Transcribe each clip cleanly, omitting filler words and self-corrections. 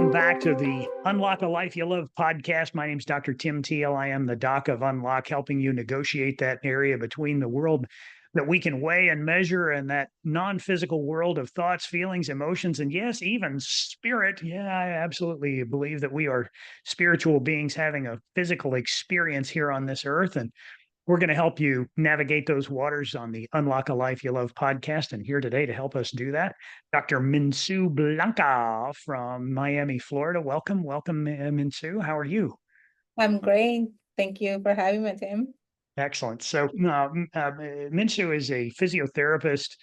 welcome back to the Unlock a Life You Love podcast. My name is Dr. Tim Teel. I am the doc of Unlock, helping you negotiate that area between the world that we can weigh and measure and that non-physical world of thoughts, feelings, emotions, and yes, even spirit. Yeah, I absolutely believe that we are spiritual beings having a physical experience here on this earth. And we're going to help you navigate those waters on the Unlock a Life You Love podcast. And here today to help us do that, Dr. Minsu Blanca from Miami, Florida. Welcome, Minsu. How are you? I'm great. Thank you for having me, Tim. Excellent. So, Minsu is a physiotherapist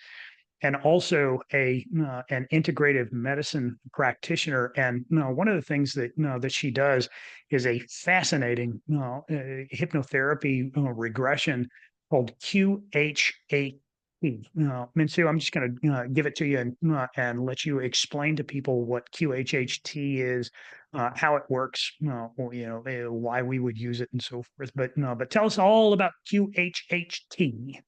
and also an integrative medicine practitioner. And one of the things that that she does is a fascinating hypnotherapy regression called QHHT. Minsu, I'm just going to give it to you and let you explain to people what QHHT is, how it works, why we would use it, and so forth. But tell us all about QHHT.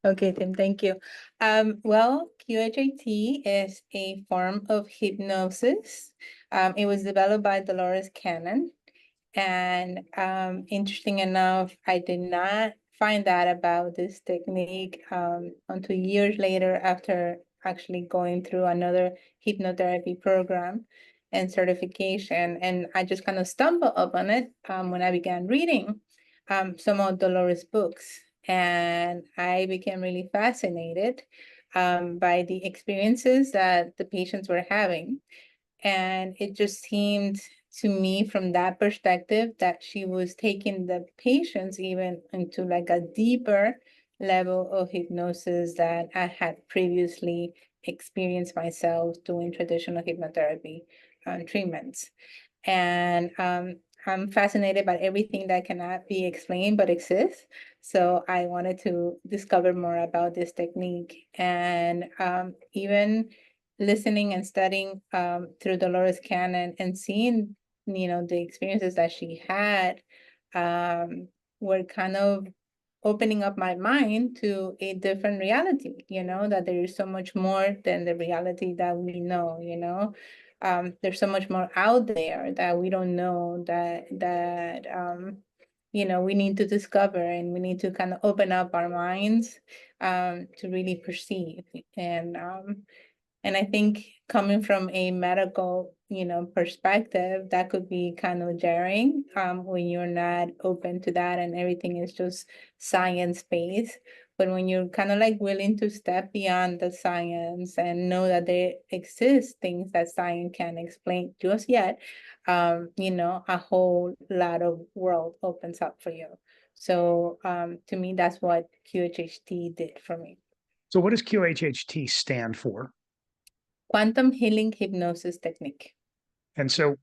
Okay, Tim, thank you. Well, QHHT is a form of hypnosis. It was developed by Dolores Cannon. And interesting enough, I did not find out about this technique until years later after actually going through another hypnotherapy program and certification. And I just kind of stumbled upon it when I began reading some of Dolores' books. And I became really fascinated by the experiences that the patients were having. And it just seemed to me from that perspective that she was taking the patients even into like a deeper level of hypnosis that I had previously experienced myself doing traditional hypnotherapy treatments. And I'm fascinated by everything that cannot be explained but exists. So I wanted to discover more about this technique. And even listening and studying through Dolores Cannon and seeing, the experiences that she had were kind of opening up my mind to a different reality, that there is so much more than the reality that we know. There's so much more out there that we don't know that we need to discover, and we need to kind of open up our minds to really perceive. And I think coming from a medical, perspective, that could be kind of jarring when you're not open to that and everything is just science-based. But when you're kind of like willing to step beyond the science and know that there exist things that science can't explain just yet, a whole lot of world opens up for you. So to me, that's what QHHT did for me. So what does QHHT stand for? Quantum Healing Hypnosis Technique. And so,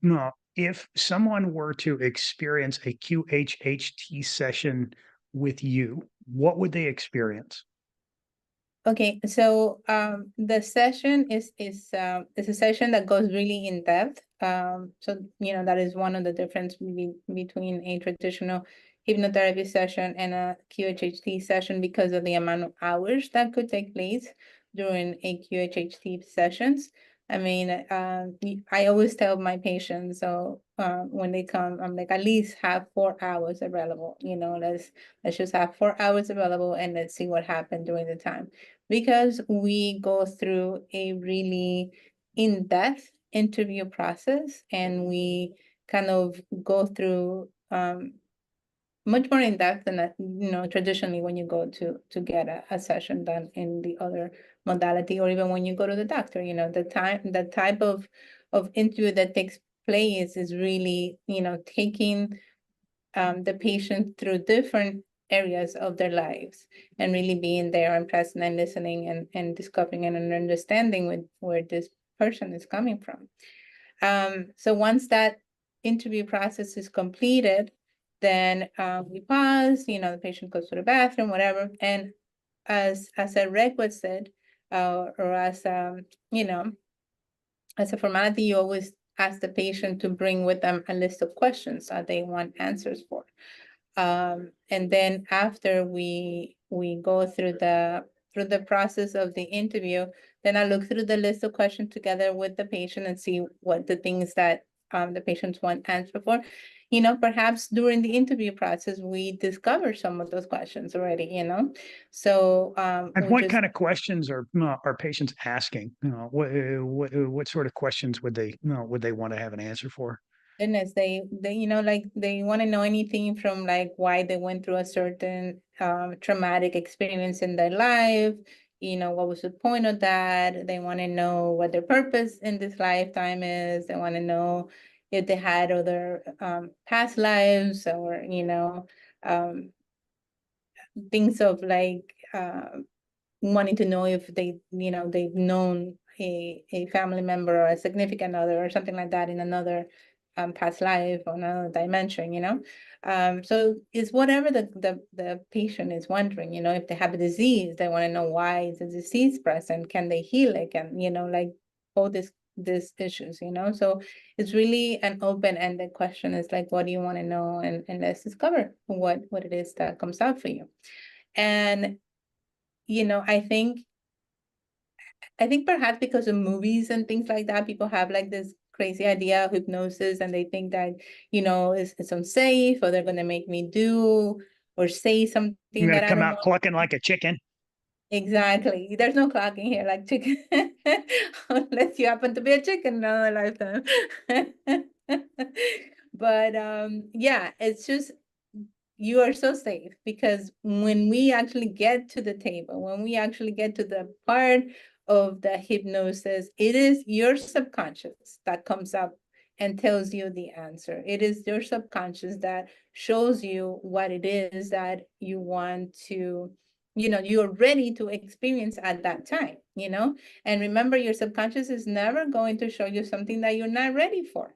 if someone were to experience a QHHT session with you, what would they experience? Okay, so the session is a session that goes really in depth. So that is one of the difference between a traditional hypnotherapy session and a QHHT session, because of the amount of hours that could take place during a QHHT sessions. I mean, I always tell my patients, so when they come, I'm like, at least have 4 hours available. Let's just have 4 hours available, and let's see what happened during the time, because we go through a really in-depth interview process, and we kind of go through much more in depth than traditionally when you go to get a session done in the other modality, or even when you go to the doctor. The type of interview that takes place is really taking the patient through different areas of their lives, and really being there and present and listening, and discovering and understanding with where this person is coming from. So once that interview process is completed, then we pause, the patient goes to the bathroom, whatever. And as a requisite, or as a formality, you always ask the patient to bring with them a list of questions that they want answers for. And then after we go through the process of the interview, Then I look through the list of questions together with the patient and see what the things that the patients want answer for. Perhaps during the interview process, we discover some of those questions already, so And we what just kind of questions are patients asking? What sort of questions would they want to have an answer for? goodness, they like they want to know anything from like why they went through a certain traumatic experience in their life, what was the point of that. They want to know what their purpose in this lifetime is. They want to know if they had other past lives, or um things of like wanting to know if they've known a family member or a significant other or something like that in another past life or another dimension. So it's whatever the patient is wondering. If they have a disease, they want to know why is the disease present, can they heal it, and like all these issues. So it's really an open-ended question. It's like, what do you want to know, and let's discover what it is that comes out for you. And I think perhaps because of movies and things like that, people have like this crazy idea of hypnosis, and they think that, it's unsafe, or they're going to make me do or say I'm something going to that I come don't out want. clucking like a chicken. Exactly. There's no clocking here like chicken, unless you happen to be a chicken in another lifetime. But yeah, it's just you are so safe, because when we actually get to the table, when we actually get to the part of the hypnosis, it is your subconscious that comes up and tells you the answer. It is your subconscious that shows you what it is that you want to, you're ready to experience at that time. And remember, your subconscious is never going to show you something that you're not ready for.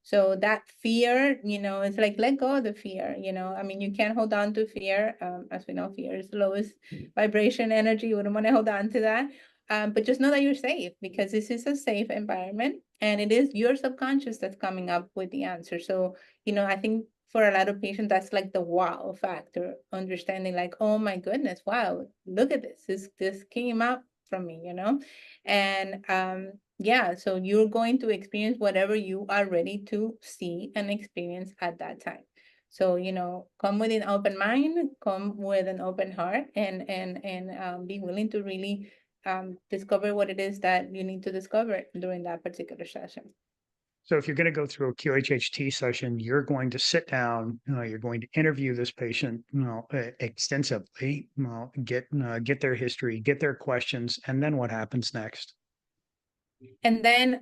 So that fear, it's like, let go of the fear. I mean, you can't hold on to fear. As we know, fear is the lowest vibration energy. You wouldn't want to hold on to that. But just know that you're safe, because this is a safe environment, and it is your subconscious that's coming up with the answer. So, I think for a lot of patients, that's like the wow factor, understanding like, oh my goodness, wow, look at this. This came up from me. And yeah, so you're going to experience whatever you are ready to see and experience at that time. So, come with an open mind, come with an open heart, and be willing to really discover what it is that you need to discover during that particular session. So if you're going to go through a QHHT session, you're going to sit down, you're going to interview this patient, extensively, get their history, get their questions, and then what happens next? And then,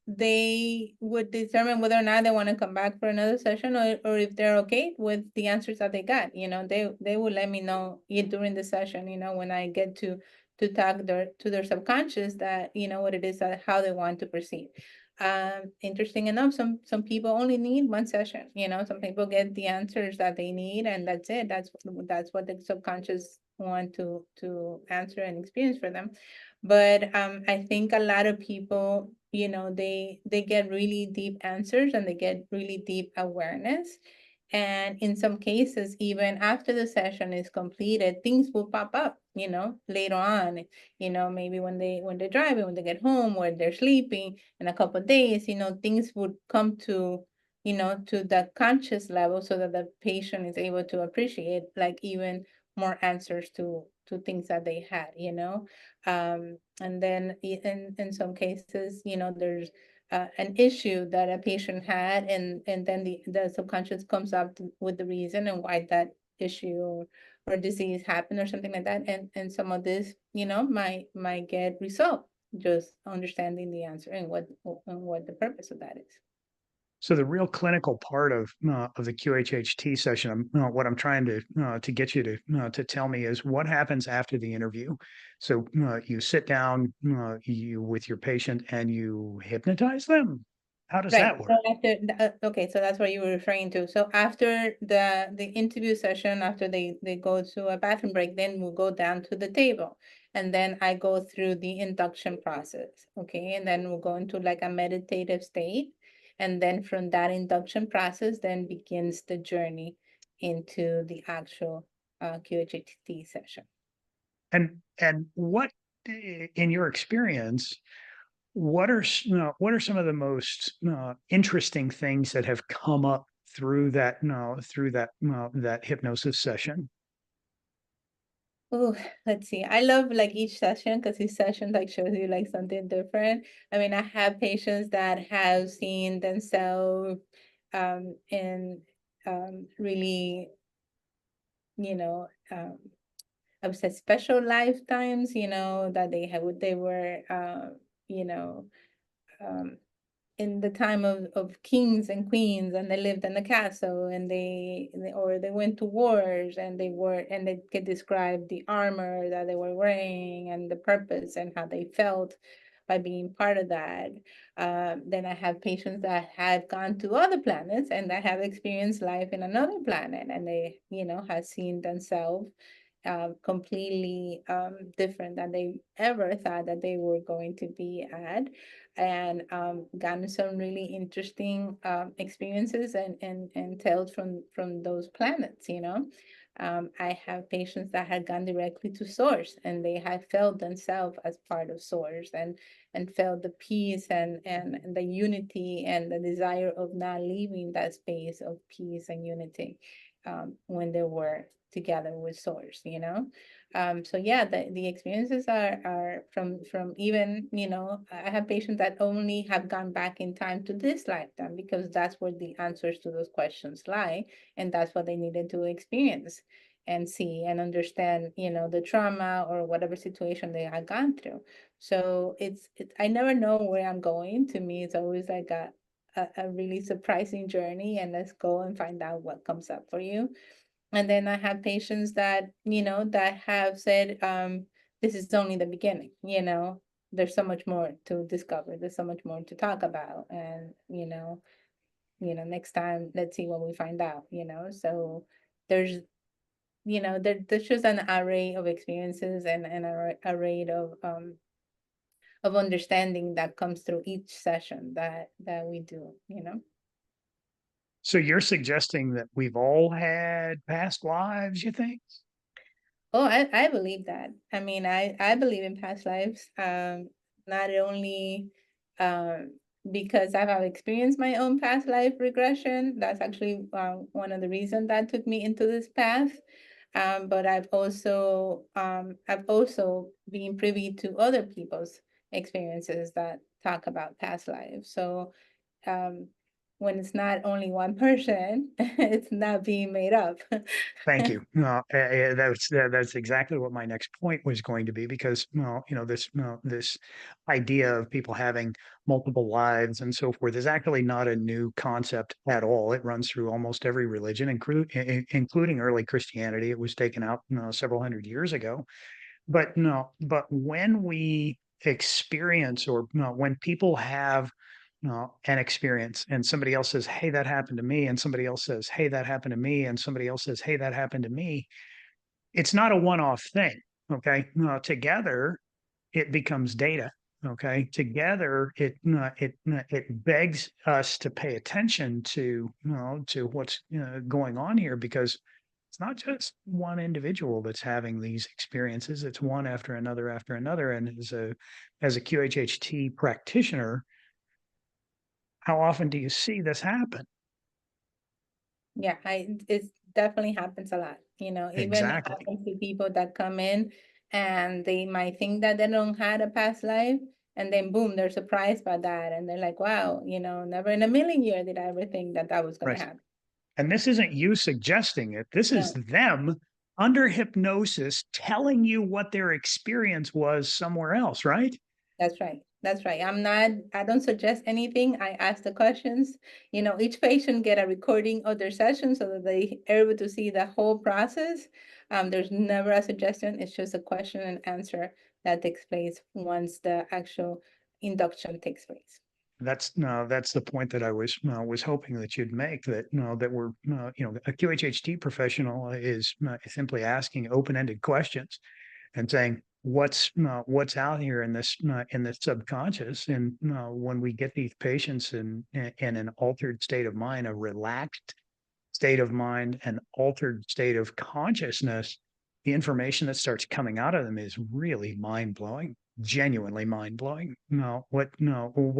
they would determine whether or not they want to come back for another session, or if they're okay with the answers that they got. They will let me know during the session, when I get to talk to their subconscious, that, what it is, that how they want to proceed. Interesting enough, some people only need one session. Some people get the answers that they need, and that's it. That's what the subconscious want to answer and experience for them. But I think a lot of people, they get really deep answers, and they get really deep awareness. And in some cases, even after the session is completed, things will pop up, later on, maybe when they're driving, when they get home, when they're sleeping in a couple of days, things would come to the conscious level, so that the patient is able to appreciate like even more answers to things that they had. And then in some cases, there's an issue that a patient had, and then the subconscious comes up with the reason and why that issue or disease happened or something like that. And some of this, might get resolved, just understanding the answer and what the purpose of that is. So the real clinical part of the QHHT session, what I'm trying to get you to tell me is what happens after the interview. So you sit down you with your patient and you hypnotize them. How does Right. that So work? okay, so that's what you were referring to. So after the interview session, after they go to a bathroom break, then we'll go down to the table. And then I go through the induction process. Okay. And then we'll go into like a meditative state. And then from that induction process, then begins the journey into the actual QHHT session. And what in your experience, what are some of the most interesting things that have come up through that hypnosis session? Oh, let's see. I love like each session because each session like shows you like something different. I mean, I have patients that have seen themselves in really, you know, I would say special lifetimes, that they were you know, um in the time of kings and queens, and they lived in the castle, and or they went to wars, and they could describe the armor that they were wearing and the purpose and how they felt by being part of that. Then I have patients that have gone to other planets and that have experienced life in another planet, and they have seen themselves completely different than they ever thought that they were going to be at, and gotten some really interesting experiences and tales from those planets. I have patients that had gone directly to source, and they had felt themselves as part of source, and felt the peace and the unity and the desire of not leaving that space of peace and unity when they were together with source. So yeah, the experiences are from even, I have patients that only have gone back in time to this lifetime because that's where the answers to those questions lie, and that's what they needed to experience and see and understand, the trauma or whatever situation they had gone through. So I never know where I'm going. To me, it's always like a really surprising journey, and let's go and find out what comes up for you. And then I have patients that have said, this is only the beginning. There's so much more to discover. There's so much more to talk about. And, next time, let's see what we find out. So there's, there's just an array of experiences and an array of understanding that comes through each session that we do. So you're suggesting that we've all had past lives, you think? Oh, I believe that. I mean, I believe in past lives. Not only because I've experienced my own past life regression. That's actually one of the reasons that took me into this path. But I've also been privy to other people's experiences that talk about past lives. So um, when it's not only one person, it's not being made up. Thank you. No, that's exactly what my next point was going to be because this idea of people having multiple lives and so forth is actually not a new concept at all. It runs through almost every religion, including early Christianity. It was taken out several hundred years ago. But no, but when we experience or no, when people have an experience and somebody else says, "Hey, that happened to me," and somebody else says, "Hey, that happened to me," and somebody else says, "Hey, that happened to me," it's not a one-off thing. Okay. Together it becomes data. Okay. Together it begs us to pay attention to what's going on here because it's not just one individual that's having these experiences. It's one after another. And as a QHHT practitioner, how often do you see this happen? Yeah, it definitely happens a lot. Even it Exactly. happens to people that come in and they might think that they don't had a past life, and then boom, they're surprised by that, and they're like, "Wow, never in a million years did I ever think that that was going to Right. happen." And this isn't you suggesting it. This is No. them under hypnosis telling you what their experience was somewhere else, right? That's right. That's right. I don't suggest anything. I ask the questions. Each patient get a recording of their session so that they are able to see the whole process. There's never a suggestion. It's just a question and answer that takes place once the actual induction takes place. That's no, that's the point that I was hoping that you'd make that that we're a QHHT professional is simply asking open-ended questions and saying what's out here in this subconscious and when we get these patients in an altered state of mind, a relaxed state of mind, an altered state of consciousness, the information that starts coming out of them is really mind-blowing, genuinely mind-blowing. What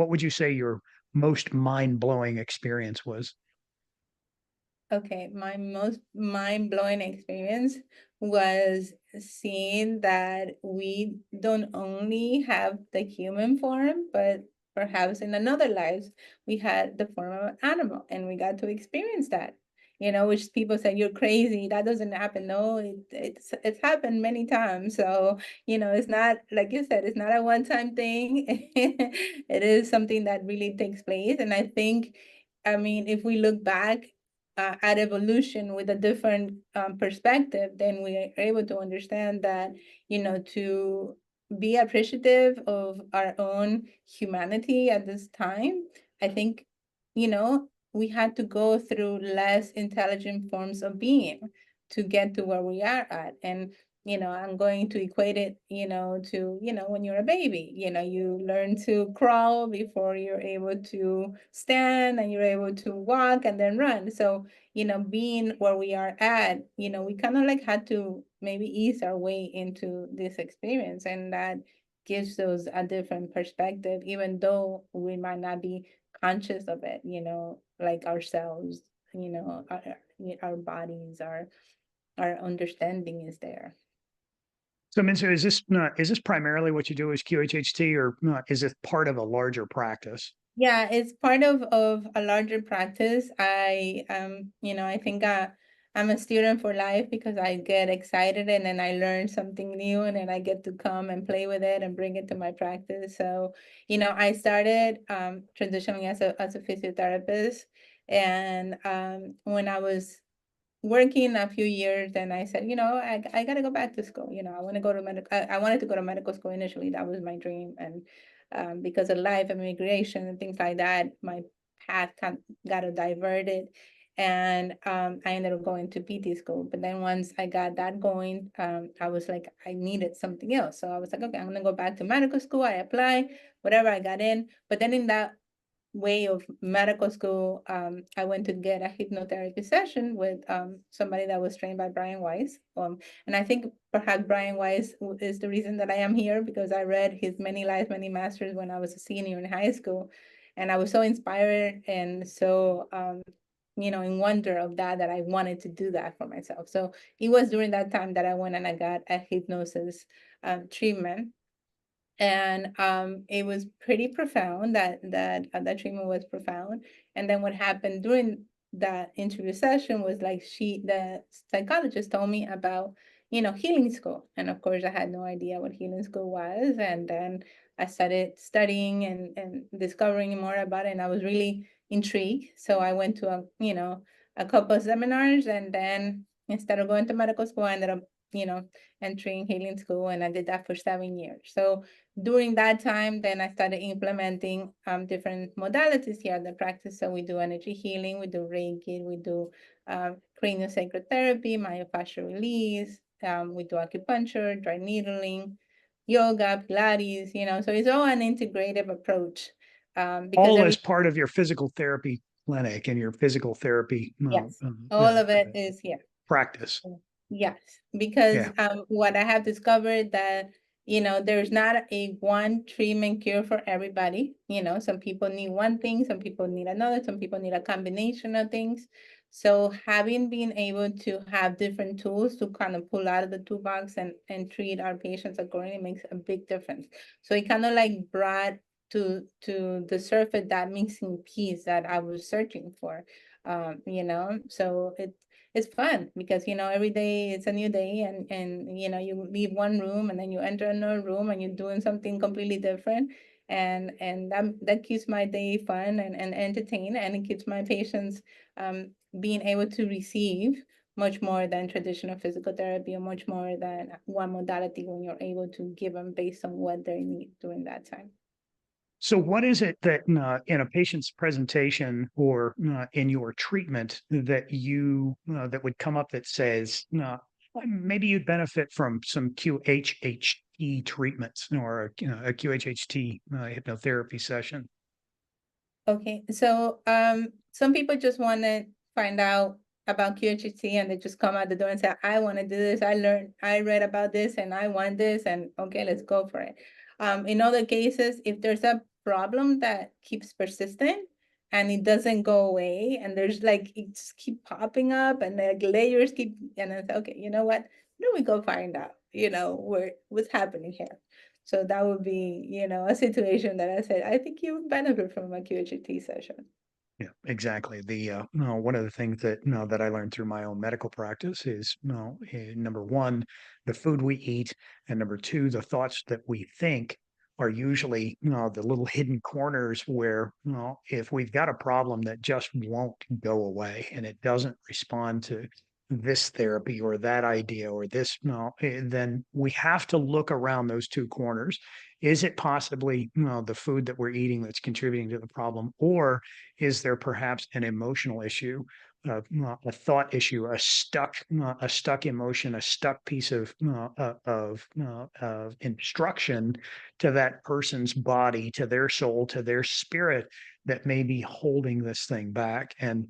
would you say your most mind-blowing experience was? Okay, my most mind-blowing experience was seeing that we don't only have the human form, but perhaps in another lives we had the form of an animal, and we got to experience that. Which people say you're crazy. That doesn't happen. No, it's happened many times. So, it's not like you said, it's not a one-time thing. It is something that really takes place. And I think, I mean, if we look back at evolution with a different perspective, then we are able to understand that, to be appreciative of our own humanity at this time, I think, we had to go through less intelligent forms of being to get to where we are at. And I'm going to equate it, to, when you're a baby, you learn to crawl before you're able to stand, and you're able to walk and then run. So, being where we are at, we kind of like had to maybe ease our way into this experience. And that gives us a different perspective, even though we might not be conscious of it, like ourselves, our bodies, our understanding is there. So, Minsu, is this primarily what you do as QHHT, or is it part of a larger practice? Yeah, it's part of a larger practice. I think I'm a student for life because I get excited and then I learn something new, and then I get to come and play with it and bring it to my practice. So, I started transitioning as a physiotherapist, and when I was working a few years, and I said, I got to go back to school. I want to go to medical. I wanted to go to medical school initially. That was my dream. And because of life, immigration, and things like that, my path got diverted. And I ended up going to PT school. But then once I got that going, I was like, I needed something else. So I was like, okay, I'm going to go back to medical school. I apply, whatever, I got in. But then in that way of medical school, I went to get a hypnotherapy session with somebody that was trained by Brian Weiss. And I think perhaps Brian Weiss is the reason that I am here, because I read his Many Lives, Many Masters when I was a senior in high school. And I was so inspired and so, in wonder of that I wanted to do that for myself. So it was during that time that I went and I got a hypnosis treatment, and it was pretty profound. That treatment was profound. And then what happened during that interview session was, like, the psychologist told me about healing school, and of course I had no idea what healing school was. And then I started studying and discovering more about it, and I was really intrigued. So I went to a couple of seminars, and then instead of going to medical school, I ended up entering healing school, and I did that for 7 years. So during that time, then I started implementing different modalities here at the practice. So we do energy healing, we do Reiki, we do craniosacral therapy, myofascial release, we do acupuncture, dry needling, yoga, Pilates, so it's all an integrative approach. Because All every as part of your physical therapy clinic and your physical therapy Yes, all of it is here. practice. Yes, because Yeah. what I have discovered that, there's not a one treatment cure for everybody. Some people need one thing, some people need another, some people need a combination of things. So having been able to have different tools to kind of pull out of the toolbox and treat our patients accordingly makes a big difference. So it kind of like brought to the surface that missing piece that I was searching for. So it's fun because every day it's a new day, and you leave one room and then you enter another room and you're doing something completely different, and that keeps my day fun and entertained, and it keeps my patients being able to receive much more than traditional physical therapy, or much more than one modality, when you're able to give them based on what they need during that time. So, what is it that in a patient's presentation or in your treatment that would come up that says maybe you'd benefit from some QHHT treatments or a QHHT hypnotherapy session? Okay, so some people just want to find out about QHHT and they just come out the door and say, I want to do this. I read about this and I want this, and okay, let's go for it. In other cases, if there's a problem that keeps persistent and it doesn't go away, and there's like, it just keep popping up and the layers keep, and it's okay, you know what? Then we go find out, what's happening here. So that would be, a situation that I said, I think you would benefit from a QHHT session. Yeah, exactly. One of the things that, that I learned through my own medical practice is, number one, the food we eat, and number two, the thoughts that we think are usually, the little hidden corners where, if we've got a problem that just won't go away and it doesn't respond to this therapy or that idea or this, then we have to look around those two corners. Is it possibly, the food that we're eating that's contributing to the problem, or is there perhaps an emotional issue, a thought issue, a stuck emotion, a stuck piece of instruction to that person's body, to their soul, to their spirit that may be holding this thing back? And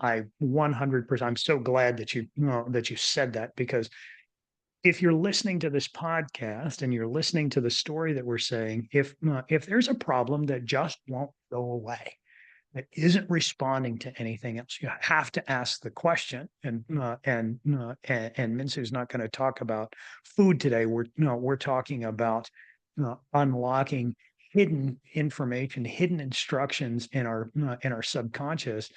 I 100%, I'm so glad that that you said that, because if you're listening to this podcast and you're listening to the story that we're saying, if there's a problem that just won't go away, that isn't responding to anything else, you have to ask the question. And Minsu's not going to talk about food today. We're talking about unlocking hidden information, hidden instructions in our subconscious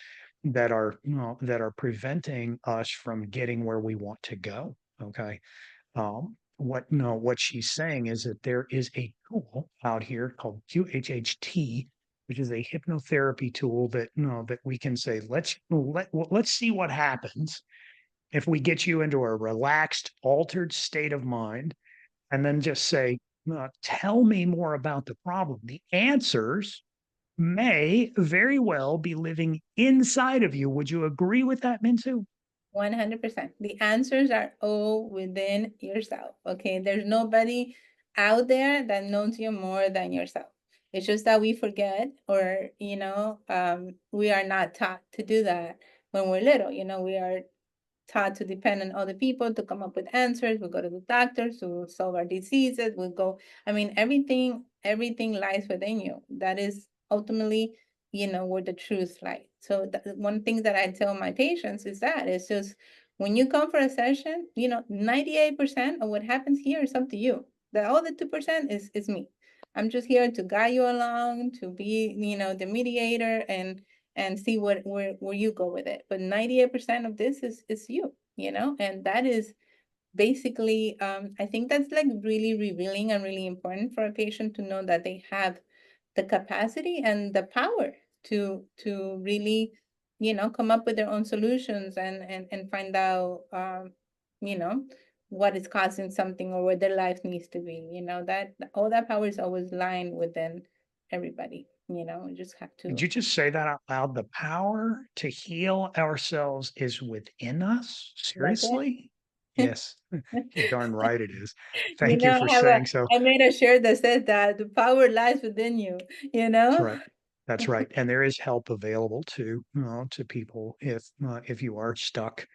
that are preventing us from getting where we want to go. Okay. What no, what she's saying is that there is a tool out here called QHHT, which is a hypnotherapy tool that, that we can say, let's see what happens if we get you into a relaxed, altered state of mind, and then just say, tell me more about the problem. The answers may very well be living inside of you. Would you agree with that, Minsu? 100%. The answers are all within yourself. Okay. There's nobody out there that knows you more than yourself. It's just that we forget, or, we are not taught to do that when we're little. We are taught to depend on other people to come up with answers. We go to the doctors to solve our diseases. We go, I mean, everything lies within you. That is ultimately, where the truth lies. So one thing that I tell my patients is that it's just when you come for a session, 98% of what happens here is up to you. The other 2% is me. I'm just here to guide you along, to be, the mediator, and see where you go with it. But 98% of this is you, and that is basically, I think that's like really revealing and really important for a patient to know that they have the capacity and the power to really, come up with their own solutions, and find out, you know, what is causing something or where their life needs to be. That all that power is always lying within everybody. You just have Did to you just say that out loud? The power to heal ourselves is within us? That's Seriously? it. Yes. You're darn right it is. You Thank you know, for saying so. I made a shirt that says that the power lies within you, you That's know? right. That's right. And there is help available to people if you are stuck.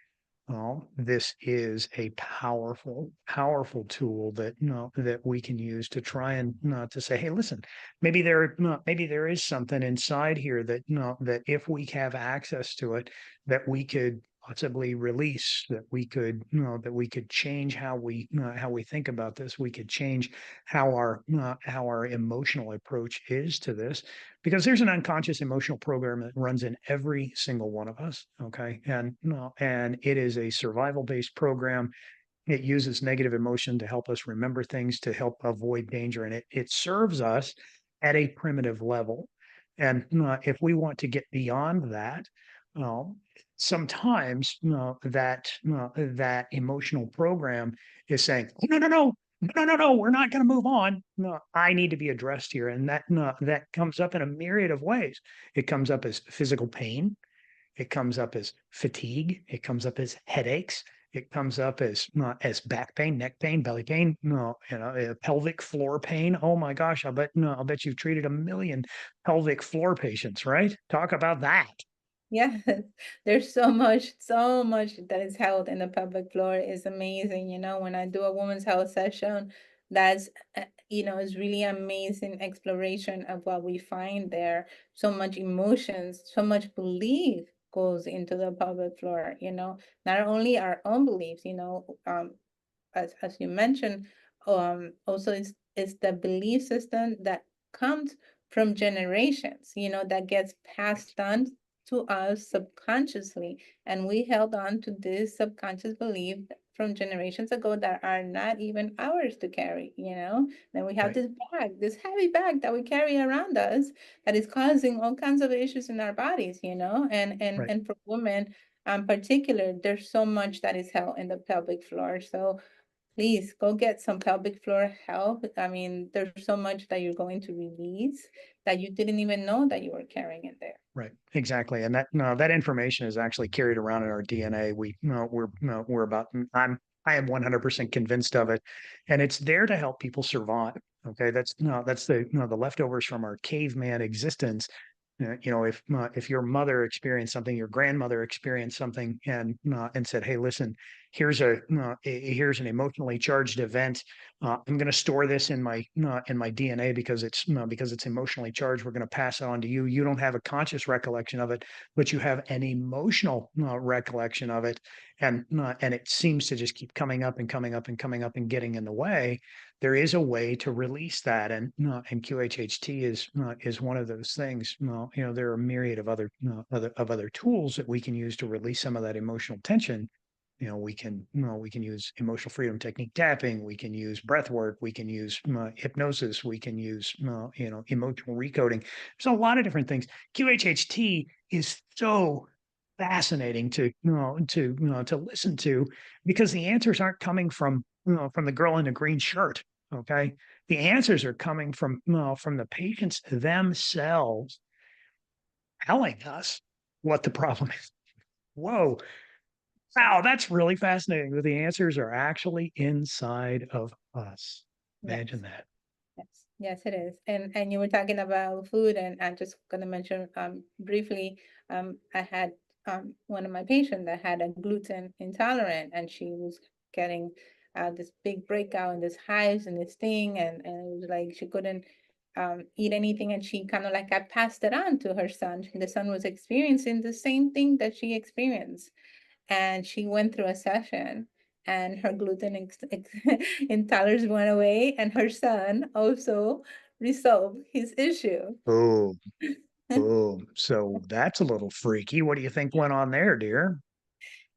This is a powerful, powerful tool that that we can use to try and to say, hey, listen, maybe there is something inside here that that if we have access to it, that we could possibly release, that we could that we could change how we think about this. We could change how our emotional approach is to this, because there's an unconscious emotional program that runs in every single one of us. Okay. And it is a survival based program. It uses negative emotion to help us remember things, to help avoid danger. And it serves us at a primitive level. And if we want to get beyond that, uh, sometimes that emotional program is saying, "Oh, no, no, no, no, no, no, we're not going to move on. No, I need to be addressed here." And that that comes up in a myriad of ways. It comes up as physical pain. It comes up as fatigue. It comes up as headaches. It comes up as back pain, neck pain, belly pain, pelvic floor pain. Oh my gosh, I'll bet you've treated a million pelvic floor patients, right? Talk about that. Yes, there's so much that is held in the pelvic floor. Is amazing. When I do a woman's health session, that's, is really amazing exploration of what we find there. So much emotions, so much belief goes into the pelvic floor, not only our own beliefs, as you mentioned, also is the belief system that comes from generations, that gets passed on to us subconsciously, and we held on to this subconscious belief from generations ago that are not even ours to carry. Then we have Right. this heavy bag that we carry around us that is causing all kinds of issues in our bodies, Right. and for women in particular, there's so much that is held in the pelvic floor. So please go get some pelvic floor help. I mean, there's so much that you're going to release that you didn't even know that you were carrying in there. Right. Exactly. And that no, that information is actually carried around in our DNA. We no, we're no, we're about I am 100% convinced of it. And it's there to help people survive. Okay. That's no, that's the the leftovers from our caveman existence. If your mother experienced something, your grandmother experienced something, and said, "Hey, listen, here's an emotionally charged event. I'm going to store this in my DNA because it's emotionally charged. We're going to pass it on to you. You don't have a conscious recollection of it, but you have an emotional recollection of it, and it seems to just keep coming up and coming up and coming up and getting in the way. There is a way to release that, and QHHT is one of those things. There are a myriad of other tools that we can use to release some of that emotional tension. We can use emotional freedom technique tapping. We can use breath work. We can use hypnosis. We can use emotional recoding. There's a lot of different things. QHHT is so fascinating to listen to, because the answers aren't coming from the girl in the green shirt. Okay, the answers are coming from the patients themselves telling us what the problem is. Whoa. Wow, that's really fascinating that the answers are actually inside of us. Imagine Yes. that. Yes, yes, it is. And you were talking about food, and I'm just gonna mention briefly, I had one of my patients that had a gluten intolerant, and she was getting this big breakout and this hives and this thing, and it was like she couldn't eat anything, and she kind of like I passed it on to her son. The son was experiencing the same thing that she experienced, and she went through a session, and her intolerance went away, and her son also resolved his issue. Boom, boom. So that's a little freaky. What do you think went on there, dear?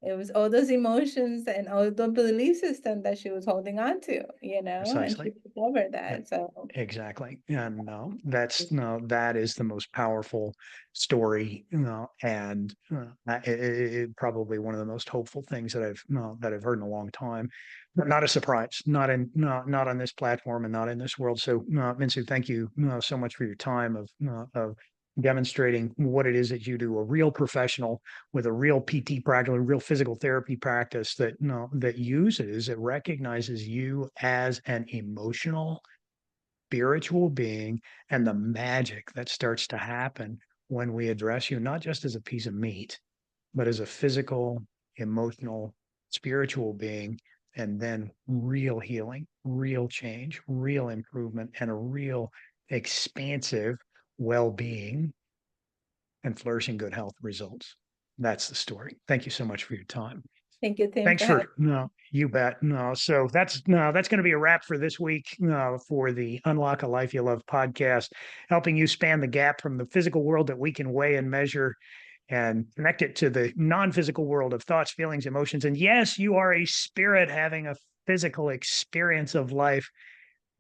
It was all those emotions and all the belief system that she was holding on to, and she Precisely. discovered Yeah, that. So exactly. And no, that is the most powerful story, and probably one of the most hopeful things that I've heard in a long time. But not a surprise, not on this platform and not in this world. So, Minsu, thank you so much for your time of demonstrating what it is that you do. A real professional with a real PT practice, a real physical therapy practice that recognizes you as an emotional spiritual being, and the magic that starts to happen when we address you not just as a piece of meat, but as a physical, emotional, spiritual being, and then real healing, real change, real improvement, and a real expansive well being and flourishing good health results. That's the story. Thank you so much for your time. thank you, Tim, Thanks for having for no, you bet. No, so that's going to be a wrap for this week for the Unlock a Life You Love podcast, helping you span the gap from the physical world that we can weigh and measure and connect it to the non-physical world of thoughts, feelings, emotions. And yes, you are a spirit having a physical experience of life.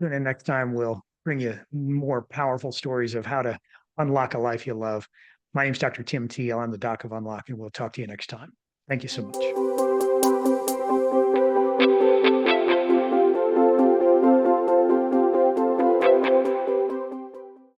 And then next time we'll bring you more powerful stories of how to unlock a life you love. My name's Dr. Tim Teel. I'm the Doc of Unlock, and we'll talk to you next time. Thank you so much.